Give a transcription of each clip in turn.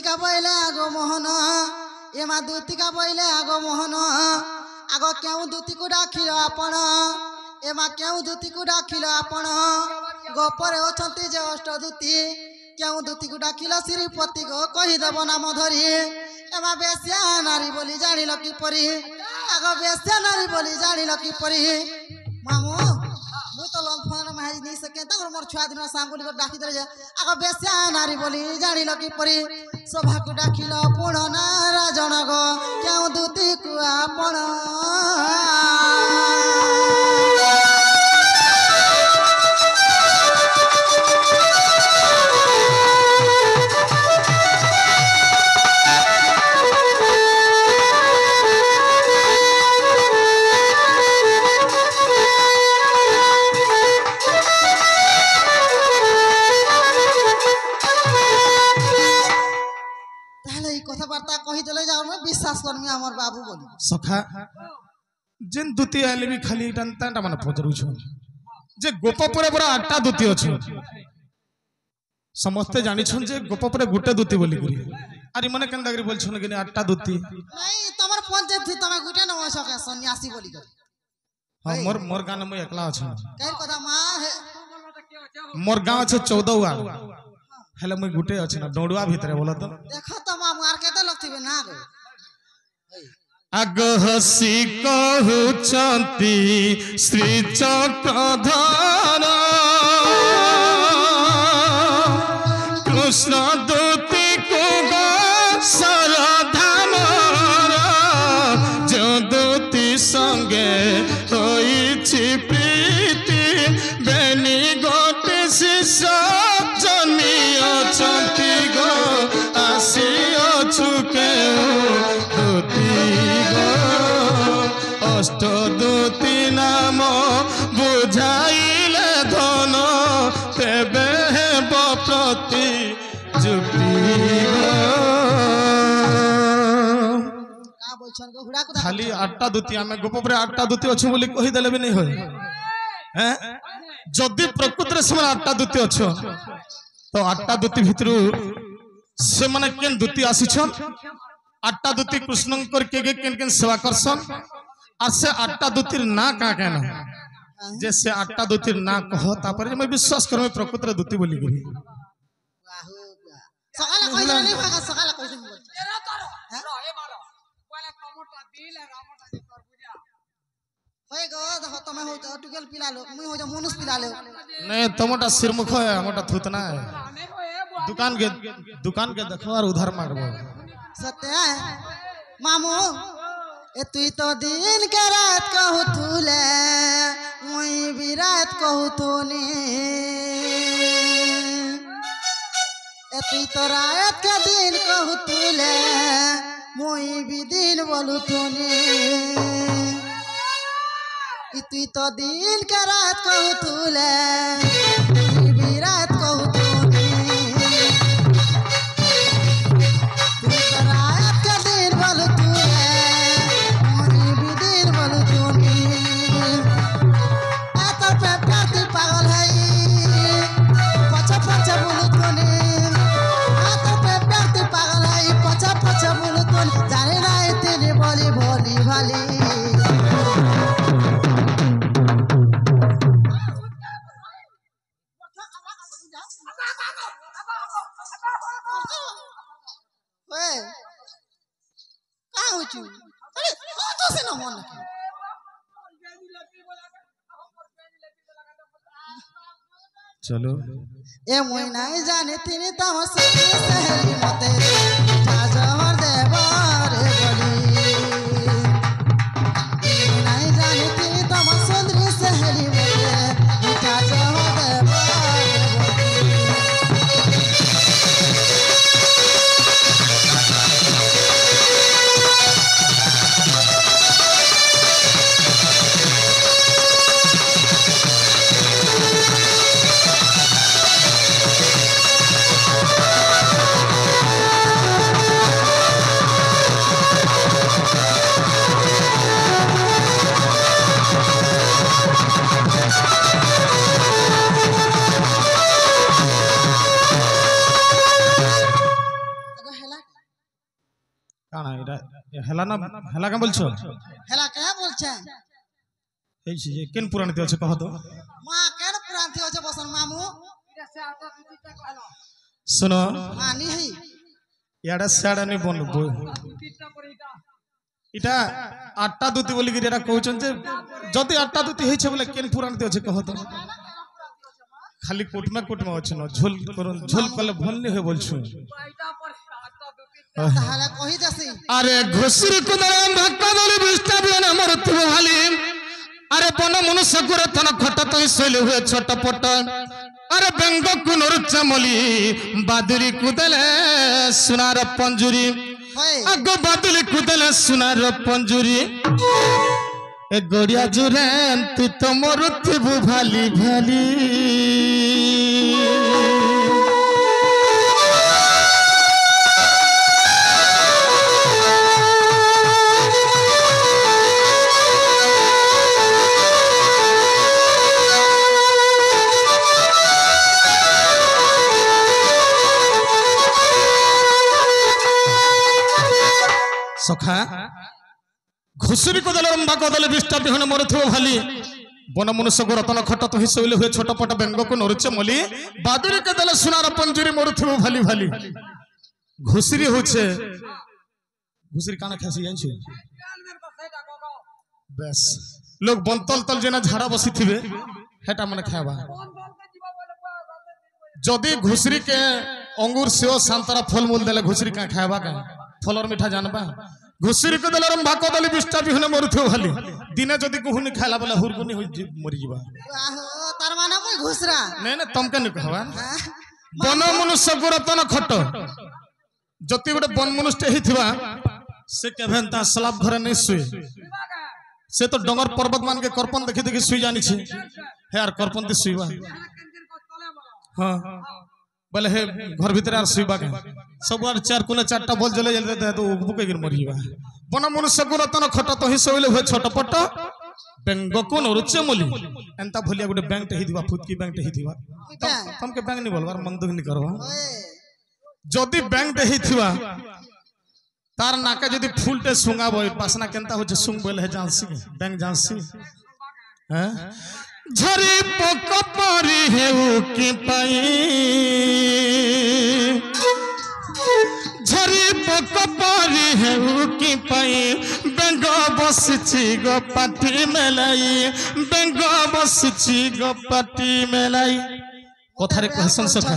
দুতিকা বইলে আগো মোহন এমা দুতিকা বইলে আগো মোহন আগ কেউ দুতিকু ডাকিল আপন এমা কেউ দুতিকু ডাকিল আপন গোপরে অছন্তি যে অষ্টদূতি কেউ দুতিকু ডাকিল শ্রীপতি গো কহিদেব নাম ধরি এমা বেশ্যা নারী বলি জানিল কিপরি আগ বেশ্যা নারী বলি জানিল কিপরি মামু মুই তো লম্ফন মারি নি সকে তার মোর ছুয়া দিন সাঙ্গুলি ডাকি দে আগ বেশ্যা নারী বলি জানিল কিপরি সভাকু ডাকিল পুণ না রাজন গো কেউ দুতিকু আপন বিশ্বাস করমি আমার বাবু বলি সখা যেন দুতি আইলে বি খালি টানটা মানে পচরুছ যে গোপ পরে পরে আটটা দুতি আছে সমস্তে জানিছন যে গোপ পরে গুটে দুতি বলি করি আর মানে কেনটা করি বলছন কি আটটা দুতি নাই তোমার পঞ্চায়েত থি তুমি গুটে নও সকে সন্ন্যাসী বলি করি হ্যাঁ মোর গান মই একলা আছে কেন কথা মা মোর গাঁও আছে 14 ওয়ার্ড হেলে মই গুটে আছে না ডৌড়ুয়া ভিতরে বলো তো দেখো তো মামু আর কেতে লোক থিবে না গো আগ হসি কহুচন্তি শ্রী চক্রধর কৃষ্ণ দূতি কুগসরধাম যদূতি সঙ্গে হইছি প্রীতি বেনি গোটে শিষ্য জন্মিয়ছন্তি গো আসিଅছু কেউ অষ্টদূতি নাম বুঝাইলে ধন তেবে হেব প্রতি যুক্তি খালি আটটা দুতি আমি গোপরে আটটা দুতি অছু বলি কহিদেলে বি নেই হয় হ্যাঁ যদি প্রকৃতরে সে আটটা দুতি অছ তো আটটা দুতি ভিতরু সে মানে কেন দুতি আসিছন আটটা দুতি কৃষ্ণঙ্কর কে কেন কেন সেবা করছন আর সে আটটা দুতির না কা কেন যে সে আটটা দুতির না কহ তারপরে আমি বিশ্বাস করবে প্রকৃতরে দুতি বলি করি সকালে কইলে নি ভাগা সকালে কইছে এরা কর রহে মারো কইলে কমটা দিলে রামটা যে তোর বুঝা হই গো দেখো তুমি হইতো টুকেল পিলালো মুই হইতো মনুষ পিলালো नहीं तमोटा सिरमुख है हमोटा थूतना है दुकान के देखो और उधर मारबो सत्य है मामू ए तुई तो दिन के रात कहू तुले मुई भी रात कहू तूने ए तुई तो रात के दिन कहू तुले मुई भी दिन बोलू तूने ए तुई तो दिन के रात कहू तुले मुई भी रात कहू तूने तुई तो रात के दिन बोलू तूले मुई भी दिन बोलू तूने ए तो पे प्याती पागल है पचा पचा बोलू तूने ए तो पे प्याती पागल है पचा पचा बोलू तूने जाने ना तेरी बोली भोली भाली चलो ए मुई नहीं जाने तिनी तम सहेली मते जाजवर देवारे बोली नहीं जाने तिनी तम सुंदरी सहेली मते जाजवर देवारे बोली কানা এটা হেলা না হেলা কা বলছো হেলা কে বলছে এই যে কেন পুরাণীতে আছে কহ তো মা কেন পুরান্তি হচ্ছে বসন মামু শোনো মানি হি ইয়াডা সাড়া নি বন এটা আটটা দুতি বলি কি এরা কହୁছন যে যদি আটটা দুতি হইছে বলে কেন পুরাণীতে আছে কহ তো খালি কোটমা আছে না ঝোল করুন ঝোল কলে ভলনি হয়ে বলছো তাহলে কহি দেছি আরে ঘুষুর কুদরে ভাক্কা বলি বৃষ্টা বিন আমার তুই ভালি আরে বন মনুষ্য করে তন খট তুই শৈল হুয়ে ছোট পট আরে ব্যঙ্গ কুনর চামলি বাদুরি কুদলে সোনার পঞ্জুরি আগ বাদুলি কুদলে সোনার পঞ্জুরি এ গড়িয়া জুরেন তুই তো মরুথিবু ভালি ভালি সখা ঘুষুরি কদলে রম্ভা কদলে বৃষ্টা বিহনে মরুথিব ভালি বন মনুষ্য রতন খট তুহি শৈল হুয়ে ছোট পট ব্যঙ্গকু নরুচে মলি বাদুরি কদলে সোনার পঞ্জুরি মরুথিব ভালি ভালি ঘুষুরি হচ্ছে ঘুষুরি কানা খাসি জানছো বেশ লোক বন্তল তল যেনা ঝাড়া বসি থিবে হেটা মানে খাবা যদি ঘুষুরি কে অঙ্গুর সেও সান্তরা ফলমূল দেলে ঘুষুরি কা খাবা কা ফলর মিঠা জানবা ঘুষুরি কে দেলে রম্ভা কদলে বৃষ্টা বিহনে মরুথিব ভালি দিনে যদি কুহুনি খাইলা বলে হুরগুনি হই মরি যাবা তার মানে মই ঘুসরা নাই না তমকে নি কহবা বন মনুষ্য গুরতন খট যদি গোটে বন মনুষ্য হেইথিবা সে কেভেন তা স্লাব ঘরে নাই শুয়ে সে তো ডঙ্গর পর্বত মান के করপন দেখি দেখি শুই জানিছে হে আর করপন তে শুইবা हां বলে হে ঘর ভিতরে আর শুইবা কে सब আর চার কোনে চারটা বল জ্বলে জ্বলে দে তো বুকে গির মরি যাবা বন মনুষ্য গুরতন খট তো হিসইলে হয়ে ছোট পট বেঙ্গ কোন রুচে মলি এন্তা ভলিয়া গোটে ব্যাংকটা হিদিবা ফুটকি ব্যাংকটা হিদিবা তমকে ব্যাংক নি বলবার মন দুখ নি করবা যদি ব্যাংকটা হিথিবা तार नाके যদি ফুলটে সুঙ্গা বই বাসনা কেনতা হচ্ছে সুং বলে জানসি ব্যাংক জানসি হ্যাঁ ঝরি পক পরি হেউ কি পাই ঝরি পক পরি হেউ কি পাই বেঙ্গ বসছি গো পাটি মেলাই বেঙ্গ বসছি গো পাটি মেলাই কথারে কহসন সখা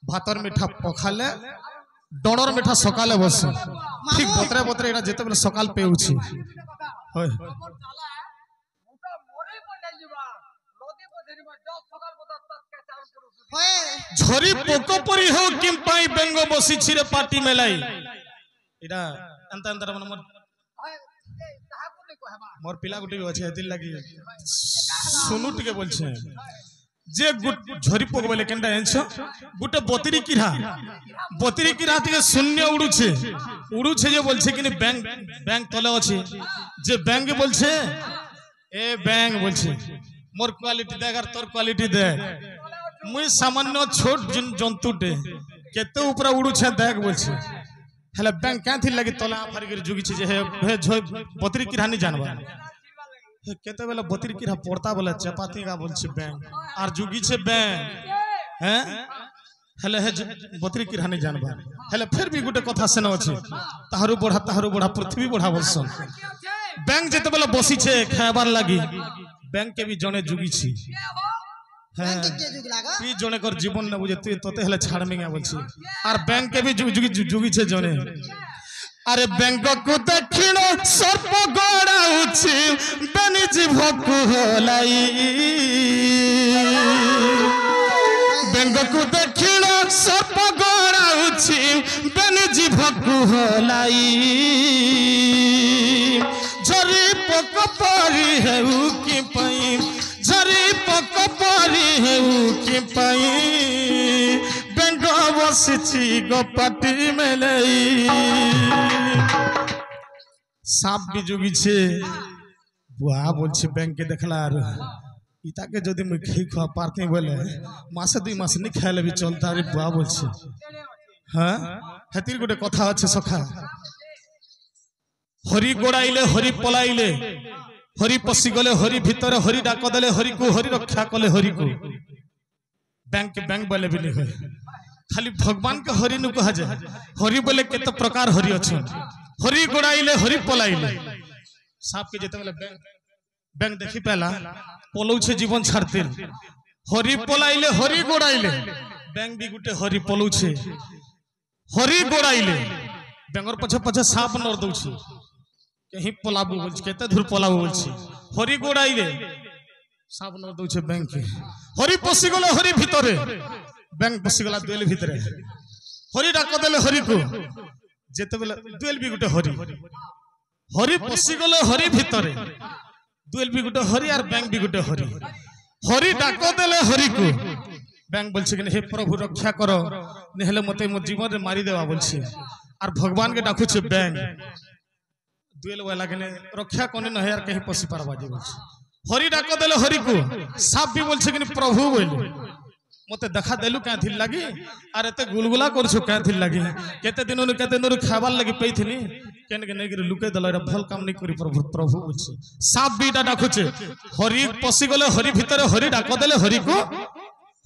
ভাতর মিঠা পখালে ডণর মিঠা সকালে বসে ঠিক বতরে বতরে এটা যেতে বলে সকাল পেউছি হয় ঝরি পোক পরি হোক কিম পাই বেঙ্গ বসি ছিরে পাটি মেলাই এটা এন্তা এন্তা মানে মোর পিলা গুটি আছে এদিন লাগি শুনু টিকে বলছে যে ঝরি পোক বলে কেনটা জানছো গুটে বতিরি কিরা থেকে শূন্য উড়ুছে যে বলছে কিনি ব্যাংক তলে আছে যে ব্যাংক বলছে এ ব্যাংক বলছে মোর কোয়ালিটি দেখ আর তোর কোয়ালিটি দেখ মুই সামান্য ছোট জন্তুটে কেতে উপরে উড়ুছে দেখ বলছে হেলে ব্যাংক কাঁথি লাগি তলে আফারি করে জুগিছে যে হে বতিরি কিরানি জানবা কেতে বেলা বতির কিরা পড়তা বলে চেপাতি গা বলছে ব্যাংক আর জুগিছে ব্যাংক হ্যাঁ হেলে হে বতির কিরানি জানবা হেলে ফের বি গুটে কথা সেন আছে তাহারু বড়া পৃথিবী বড়া বলছন ব্যাংক যেতে বেলা বসিছে খাবার লাগি ব্যাংক কে বি জনে জুগিছি হ্যাঁ তুই জনে কর জীবন না বুঝে তুই তোতে হেলে ছাড়মি গা বলছি আর ব্যাংক কে বি জুগিছে জনে আরে বেঙ্গকু দক্ষিণ সর্প গড়াউছি বেনিজি ভকু হলাই বেঙ্গকু দক্ষিণ সর্প গড়াউছি বেনিজি ভকু হলাই ঝরি পক পরি হেউ কি পাই ঝরি পক পরি হেউ কি পাই বেঙ্গ বসিছি গোপাটি মেলাই সাপ বি জুগিছে বুয়া বলছে ব্যাংকে দেখলা আর ইতাকে যদি মুই খেই খাওয়া পারতে বলে মাসে 2 মাস নি খাইলে বি চলতা আরে বুয়া বলছে हाँ हेतिर गोटे कथा अच्छे सखा हरि गोड़ाइले हरि पलाइले हरि पशिगले हरि भितर हरि डाक देले हरि को हरि रक्षा कले हरि को बैंक बोले भी नहीं खाली भगवान के हरि नु कहा जाए हरि बोले केते प्रकार हरि अच्छे हरि गोड़ाइले हरि पलाइले साप के जेते बैंक देखी पहला पलौछे जीवन छाड़ते हरि पलाइले हरि गोड़ाइले बैंक भी गुटे हरि पलौछे हरि गोड़ाइले बैंगर पछे पछे साप नर दउछी कहीं पलाबू बोल केते दूर पलाबू बोल हरि गोड़ाइले साप नर दउछे बैंक के हरि पसी गले हरि भितरे बैंक पसी गला दुएल भितरे हरि डाक देले हरि को जेते बेले दुएल भी गुटे हरि हरि पसी गले हरि भितरे दुएल भी गुटे हरि और बैंक भी गुटे हरि हरि डाक देले हरि को बैंक बोलछे कि हे प्रभु रक्षा करो नेहले मते मो जीवन रे मारी देवा बोलछे और भगवान के डाकुछे बैंक दुएल वाला के रक्षा कोने न यार कहीं पसी पारबा जे बोलछे हरि डाक देले हरि को साप भी बोलछे कि प्रभु बोले मते देखा देलु क्या थिल लागी अरे ते गुलगुला करछु क्या थिल लागी केते दिन खाबार लागी पैथिनी केन के नै लुके दल रे भल काम नै करी प्रभु प्रभु बोलछे साप बीटा डाकुछे हरि पसी गले हरि भितरे हरि डाक देले हरि को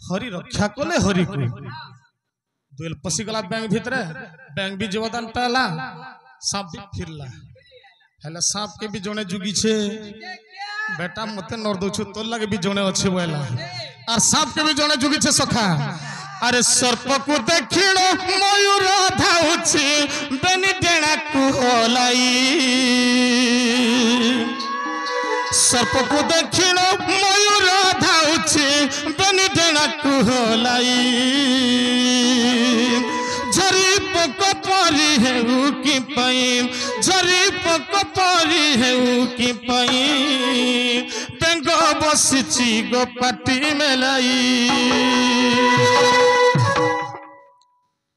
हरि रक्षा कले हरि को दुएल पसी गला बैंक भितरे बैंक भी जीवदान पाला साप भी फिरला हेला साप के भी जने जुगी छे बेटा मते नर दउछु तोर लागे भी जने अच्छे बोला और साप के भी जने जुगी छे सखा अरे सर्प को देखिलो मयूर धाउछि बेनी डेणा को होलाई सर्प को देखिलो मयूर धाउछि बेनी डेणा को होलाई झरी पक परी हेउ की पई झरी पक परी हेउ की पई बेंग बसिची गो पाटी मेलाई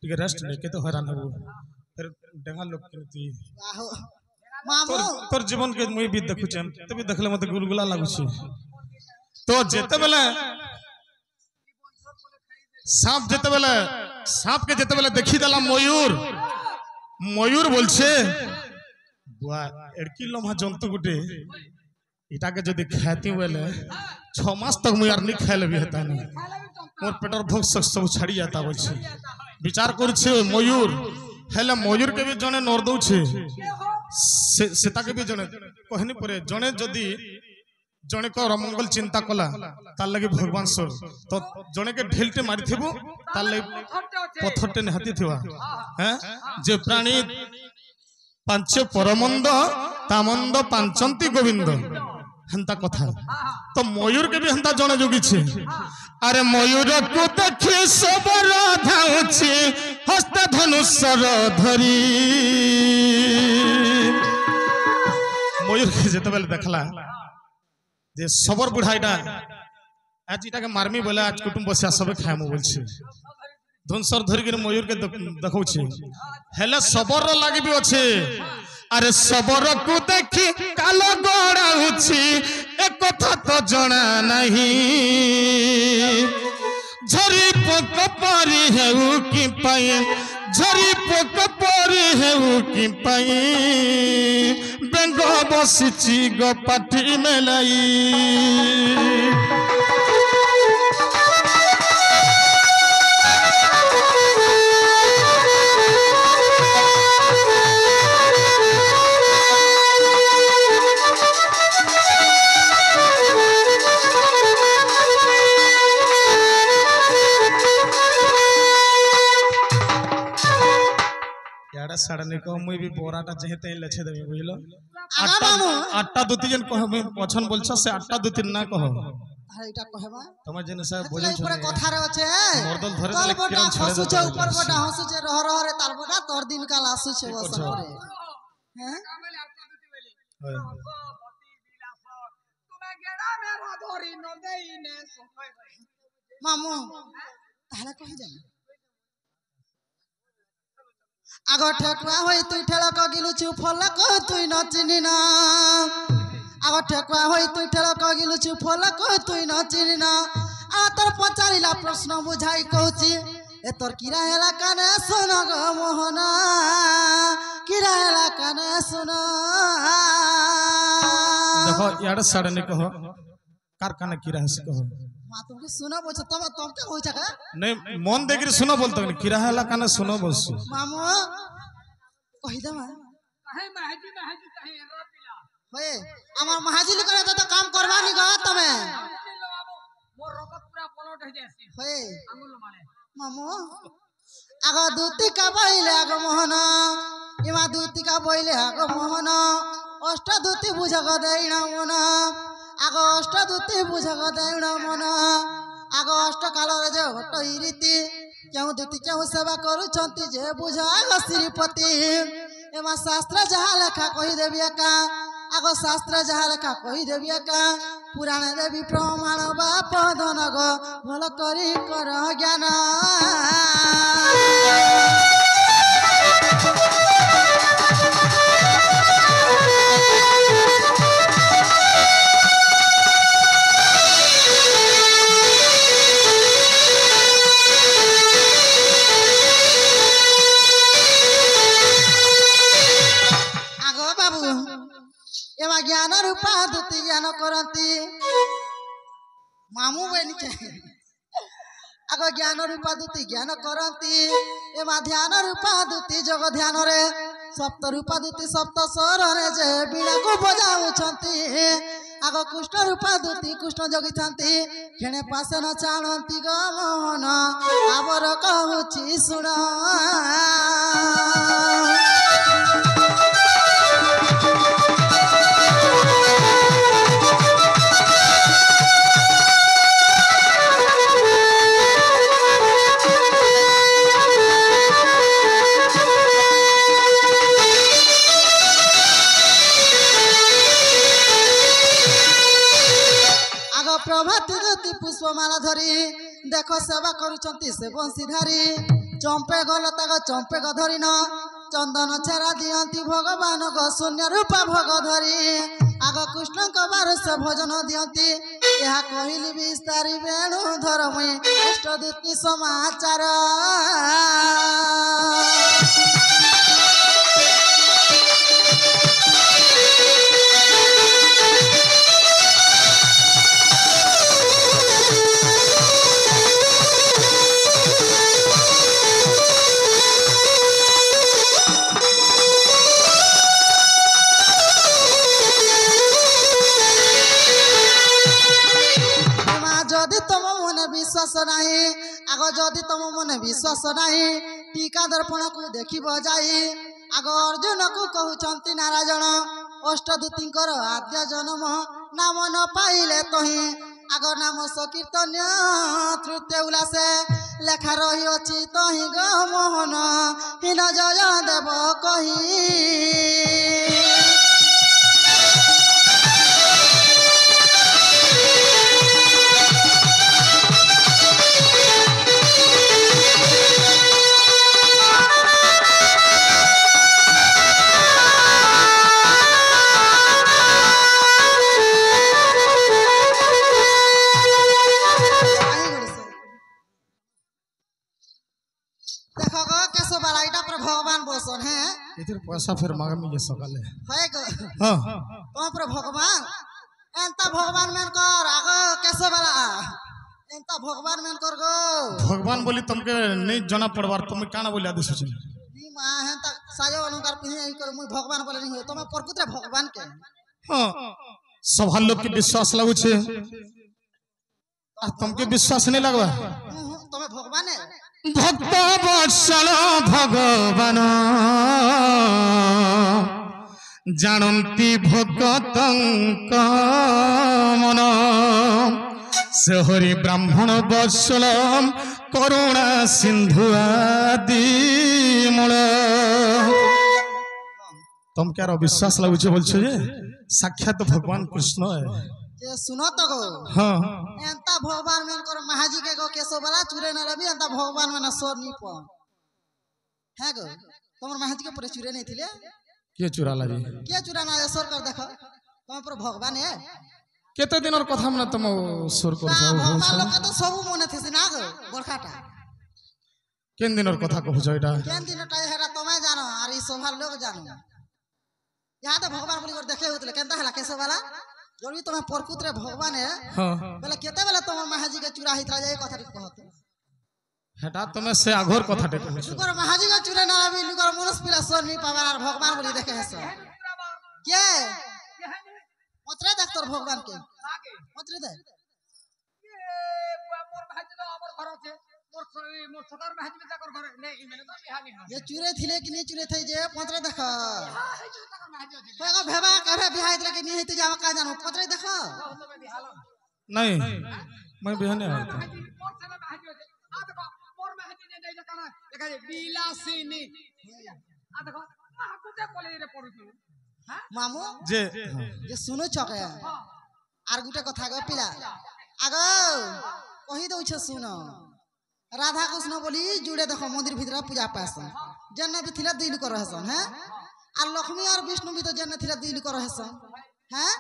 ठीक रेस्ट लेके तो हैरान हो फिर डेंगा लोग करती मामू तोर जीवन के मुई भी देखु छन तभी देखले मते गुलगुला लागु छी तो जेते बेले सांप जेते बेले देखी देला मयूर बोलछे बुआ एड़की लम्हा जंतु गुटे इटा के जदी खाती बेले 6 मास तक मुई यार नहीं खाइले भी हेता नहीं मोर पेटर भोग सब छाड़ी जाता बोलछे विचार करछे मयूर हेले मयूर के भी जने नर दउछे सेता के भी जने कहनी परे जने जदी जने को रमंगल चिंता कला तार लगे भगवान सर तो जने के ढेलटे मारी थिबो तार लगे पत्थरटे निहाती थिबा हैं जे प्राणी पांच परमंद तामंद पांचंती गोविंद हंता कथा तो मयूर के भी हंता जने जोगी छे अरे मयूर को देखि सबर धाउछि हस्त धनुषर धरी मयूर के जेते बेले देखला जे सबर बुढ़ाईटा आज इटा के मारमी बोले आज कुटुंब बसिया सब खाएमु बोलछे धनुषर धरि के मयूर के देखौछे हेले सबर लागि भी अछि अरे सबर को देखि कालो गोड़ाउछि एक कथा तो जणा नहीं झरी पोक परी हेउ की पाई झरी पोक परी हेउ की पाई बेंग बसिची गो पाटी मेलाई साड़ा नहीं कह मुई भी बोराटा जेते लेछे देबी बुझलो आटा दुती जन कह मैं पछन बोलछ से आटा दुती ना कह अरे इटा कहबा तमर जने से बोझन पूरा कथा रे আছে मर्दल धरे तल किरण बटा छड़े हसुचे ऊपर बटा हसुचे रह रे ताल बटा तोर दिन का लासुचे वसन रे हैं मामू ताला कहि जाय आगो ठेकुआ होई तुई ठेलक गिलु चुफलक तुई न चिनी ना आगो ठेकुआ होई तुई ठेलक गिलु चुफलक तुई न चिनी ना आ तोर पचारिला प्रश्न बुझाई कहूची ए तोर किरा हेला काने सोन কানে শুন দেখো ইয়াড়ে সাড়ে নি কহ কার কানে কি রাহস কহ মা তুমি শুনো বলছো তবে তোমাকে হইছে কা नहीं मन देखिर सुनो बोलते नहीं किरा है काने सुनो बस মামু কই দে মা কাহে মাহাজি মাহাজি কাহে এরা পিলা হয়ে আমার মাহাজিলি করে তো কাম করবা নি গো তুমি মোর রকত পুরা পলট হই যাচ্ছে হয়ে আঙুল মালে মামু আগ দুতিকা বইলে আগ মোহন ইমা দুতিকা বইলে আগ মোহন অষ্ট দুতি বুঝক দেইনা মন আগ অষ্ট দুতি বুঝক দেইনা মন আগ অষ্ট কালরে যে হট ইরিতি কেউ দুতি কেউ সেবা করুছন্তি যে বুঝাগ শ্রীপতি এমা শাস্ত্র যাহা লেখা কহিদেবি একা আগ শাস্ত্র যাহা লেখা কহিদেবি একা পুরাণ দেবী প্রমাণ বাপ ধন গো ভাল করি কর জ্ঞান আগ বাবু এমা জ্ঞান রূপা দুতি জ্ঞান করନ୍ତି মামু বনিকে আগ জ্ঞান রূপা দুতি জ্ঞান করନ୍ତି এমা ধ্যান রূপা দুতি যোগ ধ্যানরে সপ্ত রূপা দুতি সপ্ত স্বରରେ যে বীণাକୁ বজাଉଛନ୍ତି আগ কৃষ্ণ রূপা দুতি কৃষ্ণ জগিଥାନ୍ତି ଖେଣେ ପାଶେ ନ ଚାଣନ୍ତି ଗ ମୋହନ ଆବର କହୁଛି ଶୁଣ আগ প্রভাতী জ্যোতি পুষ্পমালা ধরি দেখ সেবা করুଛନ୍ତି ସେ ବଂଶୀଧାରୀ ଚମ୍ପେ ଗଲ ତାଗ ଚମ୍ପେ ଗ ଧରିନ ଚନ୍ଦନ ଛେରା ଦିଅନ୍ତି ଭଗବାନ ଗ ଶୂନ୍ୟ ରୂପା ଭୋଗ ଧରି ଆଗ କୃଷ୍ଣଙ୍କ ବାରସ ଭୋଜନ ଦିଅନ୍ତି ଏହା କହିଲି ବିସ୍ତାରୀ ବେଣୁ ଧର ମୁଇଁ ଅଷ୍ଟଦୂତି ସମାଚାର মা যদি তোম মনে বিশ্বাস নাই আগ যদি তোম মনে বিশ্বাস নাই টিকা দর্পণକୁ ଦେଖିବ ଯାଇ আগ অর্জুনକୁ କହୁଛନ୍ତି ନାରାୟଣ অষ্টদূতিଙ୍କର ଆଦ୍ୟ ଜନ୍ମ ନାମ ନ ପାଇଲେ ତହିଁ আগ নাম ସଂକୀର୍ତ୍ତନ୍ୟ ତୃତୀୟ ଉଲ୍ଲାସେ ଲେଖା ରହିଅଛି ତହିଁ ଗ ମୋହନ ହୀନ ଜୟ ଦେବ କହି देख गो कैसे बालाईटा पर भगवान बोसन है इधर पैसा फिर मांगमी ये सकाले है गो हां तो पर भगवान एंता भगवान मेन कर आगो कैसे बाला एंता भगवान मेन कर गो भगवान बोली तुमके नहीं जना पड़वार तुम काना बोली आदेश छ नी मां एंता साजो अलंकार पिने ही कर मुई भगवान बोले नहीं हो तुम प्रकृति भगवान के हां सब लोग के विश्वास लागू छे आ तुमके विश्वास नहीं लगवा तुम भगवान है भक्त वत्सल भगवान जानती भगतंक मन से हरि ब्राह्मण वत्सल करुणा सिंधु आदि मूल तुम क्या विश्वास लगुचे बोल जे साक्षात भगवान कृष्ण है जे सुनो तो गो हाँ एंता भगवान मेन कर महाजी के गो केसो वाला चुरे न रवि एंता भगवान में सोर नी प है गो तुमर महाजी के पर चुरे नहीं थिले के चुरा लाजी के चुरा ना सोर कर देखो तुम पर भगवान है केते दिनर कथा मन तुम सुर कर जाओ भगवान लोग तो सब मने थेसे ना गो गोरखाटा केन दिनर कथा कहू छ एटा केन दिन टाइ हेरा तमे जानो आर ई सोभा लोग जानो यहाँ तो भगवान बोली कर देखे होतले केनता हला केसे वाला जोड़ी तुम प्रकृत रे भगवान है हाँ बोले केते बेला तुम महाजी के चूरा हितरा जाय कथा कहत हेटा तुम्हें से आघोर कथा टे कहछ लुकर महाजी के चूरा ना भी लुकर मनुष्य पिला सोन नहीं पावा और भगवान बोली देखे है सो के पत्रे देख तोर भगवान के पत्रे दे मोर भाजी तो हमर घर আছে मोर सदर भाजी में जाकर घर नहीं इमेले तो बिहानी है ये चूरे थिले कि नहीं चूरे थे जे पत्रे देख भाजी আছে तो भेबा कभे बिहाई दिले कि नहीं हित जावा का जानो पत्रे देख नहीं मैं बिहाने आया था मोर सदर भाजी আছে आ देखो मोर भाजी ने नहीं देखा देखा बिलासिनी आ देखो हाकुते कोले रे पड़ुछु मामू जे सुनो छके आर गुटे कथा गो पिला आगो कहि दउ छ सुनो राधा कृष्ण बोली जुड़े देखो मंदिर भीतर पूजा पास जन्ने भी थिला दुई लुक रहसन हैं और लक्ष्मी और विष्णु भी तो जन्ने थिला दुई लुक रहसन हैं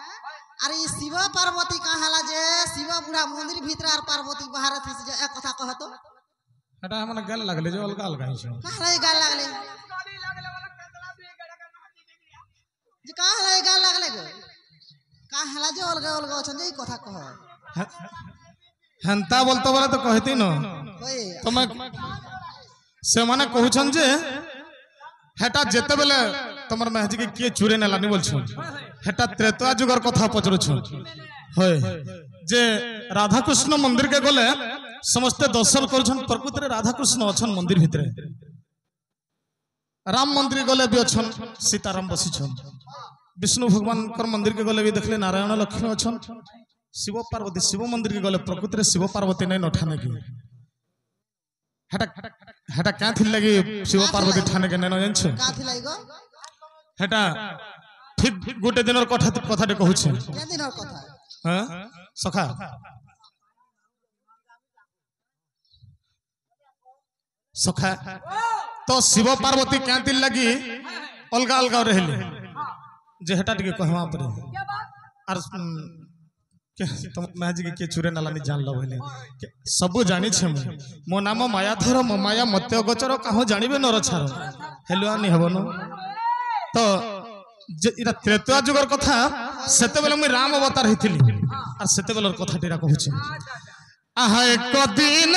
अरे ई शिव पार्वती कहाला जे शिव बुढ़ा मंदिर भीतर और पार्वती बाहर थी जे एक कथा कहतो हेटा हमने गल लगले जो अलगा अलगा ही छ कहाला ई गाल लागले गाड़ी लागले वाला केतला भी गड़ा का नाची दे दिया जे कहाला ई गाल लागले गो कहाला जे अलगा अलगा छन जे ई कथा कह हेंता बोलतो बोले तो कहती न ओए तुम्हें से माने कहछन जे हेटा जेते बेले तमर महजी के किए चुरे नेलानी बोलछन हेटा त्रेता जुगर कथा पचरछन होय जे राधा कृष्ण मंदिर के गले समस्त दर्शन करछन प्रकृति रे राधा कृष्ण अछन मंदिर भितरे राम मंदिर गले भी अछन सीताराम बसिछन विष्णु भगवान कर मंदिर के गले भी देखले नारायण लक्ष्मी अछन शिव पार्वती शिव मंदिर के गले प्रकृति रे शिव पार्वती नहीं नठाने की हेटा हेटा क्या थी लगी शिव पार्वती ठाने के नहीं जानछ का थिलाई गो हेटा ठीक गोटे दिन कथा कथाटे कहू छे के दिन कथा हां सखा सखा तो शिव पार्वती क्या थी लगी अलगा अलगा रहले जे हेटा टिके कहवा पड़े क्या बात आर तुम महजी के चुरे नालानी जान लो बोले सब जानी छे मो नाम मायाधर मो माया मत्य गोचर काहो जानिबे नर छार हेलो आनी हबनो तो जे इरा त्रेता जुगर कथा सेते बेले मैं राम अवतार हिथिली आ सेते बेलर कथा टीरा कहू छे आहा एक दिन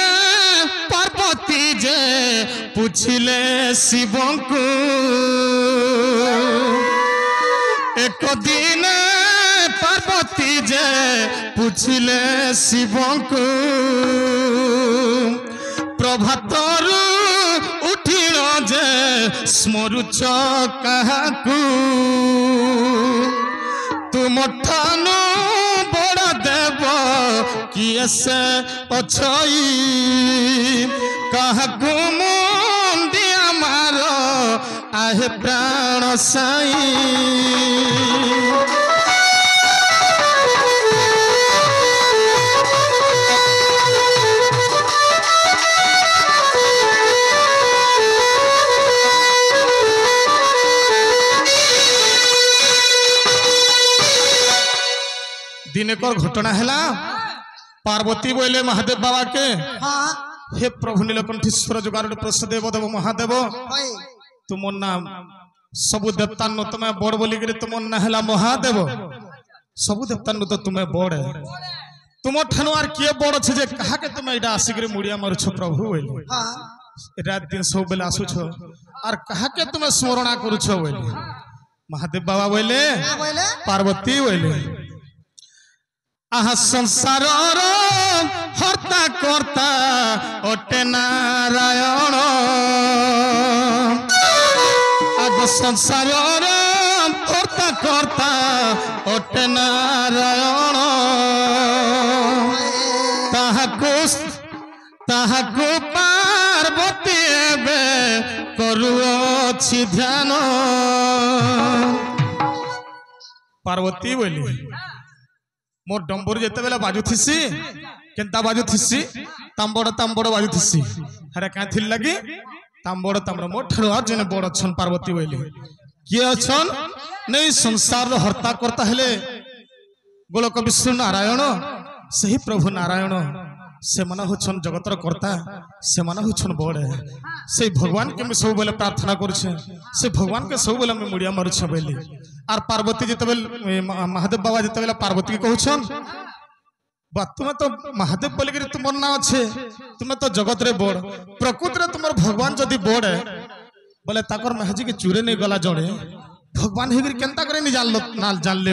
पार्वती जे पूछिले शिवंकु एक दिन पार्वती जे पूछिले शिवंकु प्रभातरु उठिल जे स्मरुच काहाकु तुम ठानु बड़ देव किए से अछई काहाकु मुंदी आमार आहे प्राण साई दिन एक घटना है पार्वती बोले महादेव बाबा के हां हे प्रभु नीलकंठेश्वर जुगार प्रसदेव देव महादेव ओए तुम नाम सबु देवता नु तुम्हें बड़ बोली करे तुम ना है महादेव सबु देवता नु तो तुम्हें बड़ तुम ठानु आर किए बड़ छे जे कहा के तुम एटा आसी करे मुड़िया मारु छ प्रभु बोले हां रात दिन सब बेला आसु छ आर कहा के तुम स्मरणा करू छ बोले महादेव बाबा बोले का बोले पार्वती बोले आहा संसार हर्ता कर्ता अटे नारायण आग संसार हर्ता कर्ता अटे नारायण ताहाकु पार्वती एबे करुअछि ध्यान पार्वती बोली मोर डंबर जेते बेला बाजुथिसी केनता बाजुथिसी तांबड़ बाजुथिसी हरे का थिल लगी तांबड़ मोर ठरो जने बड़ छन पार्वती बोली के अछन नहीं संसार रो हर्ता करता हेले गोलक विष्णु नारायण सही प्रभु नारायण से मन होछन जगतर कर्ता से मन होछन बड़ से भगवान के मैं सब बेले प्रार्थना करूछे से भगवान के सब बेले मैं मुड़िया मारुछे बोली আর পার্বতী যেতবেলে মহাদেব বাবা যেতবেলে পার্বতী কହୁছন বা তুমি তো মহাদেব বলিকি তোমার না আছে তুমি তো জগতরে বড় প্রকৃতরে তোমার ভগবান যদি বড় বলে তাকর মেহাজি কে চুরে নেই গলা জড়ে ভগবান হেগিরি কেনতা করে নি জানলো না জানলে